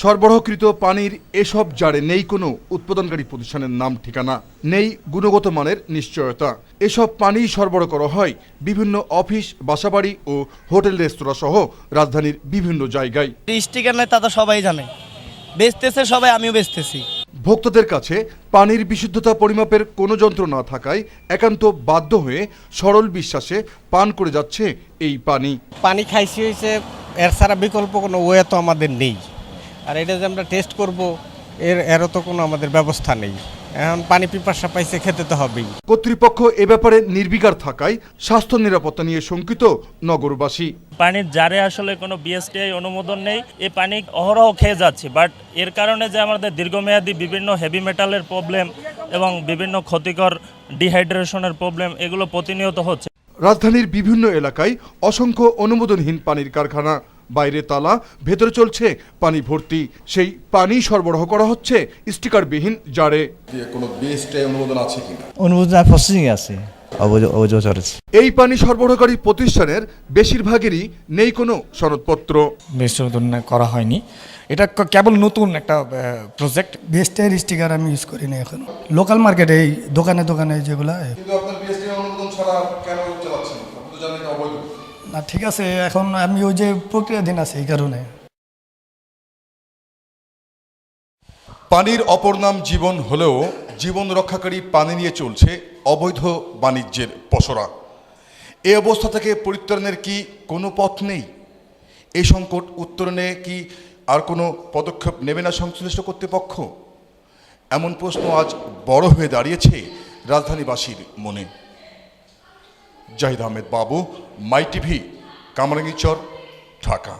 সরবরাহকৃত পানির এসব জারে নেই কোনো উৎপাদনকারী প্রতিষ্ঠানের নাম ঠিকানা, নেই গুণগত মানের নিশ্চয়তা। এসব পানি সরবরাহ করা হয় বিভিন্ন অফিস, বাসাবাড়ি ও হোটেল রেস্তোরাঁ সহ রাজধানীর বিভিন্ন জায়গায়। স্টিকার নাই তা তো সবাই জানে, বেচতেছে সবাই, আমিও বেচতেছি। ভোক্তাদের কাছে পানির বিশুদ্ধতা পরিমাপের কোনো যন্ত্র না থাকায় একান্ত বাধ্য হয়ে সরল বিশ্বাসে পান করে যাচ্ছে এই পানি। পানি খাইছি হয়েছে, এর ছাড়া বিকল্প কোনো ওয়ে তো আমাদের নেই। আর এটা যে আমরা টেস্ট করব এরও তো কোনো আমাদের ব্যবস্থা নেই। এখন পানি পিপাসা পাইছে, খেতে তো হবেই। কর্তৃপক্ষ এ ব্যাপারে নির্বিকার থাকায় স্বাস্থ্য নিরাপত্তা নিয়ে শঙ্কিত নগরবাসী। পানির জারে আসলে কোনো বিএসটিআই অনুমোদন নেই, এই পানি অহরহ খেয়ে যাচ্ছে। বাট এর কারণে যে আমাদের দীর্ঘমেয়াদী বিভিন্ন হেভি মেটালের প্রবলেম এবং বিভিন্ন ক্ষতিকর ডিহাইড্রেশনের প্রবলেম এগুলো প্রতিনিয়ত হচ্ছে। রাজধানীর বিভিন্ন এলাকায় অসংখ্য অনুমোদনহীন পানির কারখানা, বাইরে তালা, ভেতরে চলছে পানি ভর্তি। সেই পানি সরবরাহ করা হচ্ছে স্টিকারবিহীন জারে। কোনো বিএসটিআই অনুমোদন আছে কিনা? অনুমোদন প্রসেসিং আছে, অবৈধ চলছে। এই পানি সরবরাহকারী প্রতিষ্ঠানের বেশিরভাগেরই নেই কোনো সনদপত্র। বেশিরভাগ করা হয়নি, এটা কেবল নতুন একটা প্রজেক্ট। বিএসটিআই স্টিকার আমি ইউজ করি না এখন। লোকাল মার্কেটে এই দোকানে দোকানে যেগুলো। কিন্তু আপনার বিএসটিআই অনুমোদন ছাড়া কেন চালাচ্ছেন? আপনি তো জানেন অবৈধ। না ঠিক আছে, এখন আমি ওই যে প্রক্রিয়াধীন আছে এই কারণে। পানির অপর নাম জীবন হলেও জীবন রক্ষাকারী পানি নিয়ে চলছে অবৈধ বাণিজ্যের পসরা। এই অবস্থা থেকে পরিত্রাণের কি কোনো পথ নেই? এই সংকট উত্তরণে কি আর কোনো পদক্ষেপ নেবে না সংশ্লিষ্ট কর্তৃপক্ষ? এমন প্রশ্ন আজ বড় হয়ে দাঁড়িয়েছে রাজধানীবাসীর মনে। জাহিদ আহমেদ বাবু, মাই টিভি, কামরাঙ্গীরচর, ঢাকা।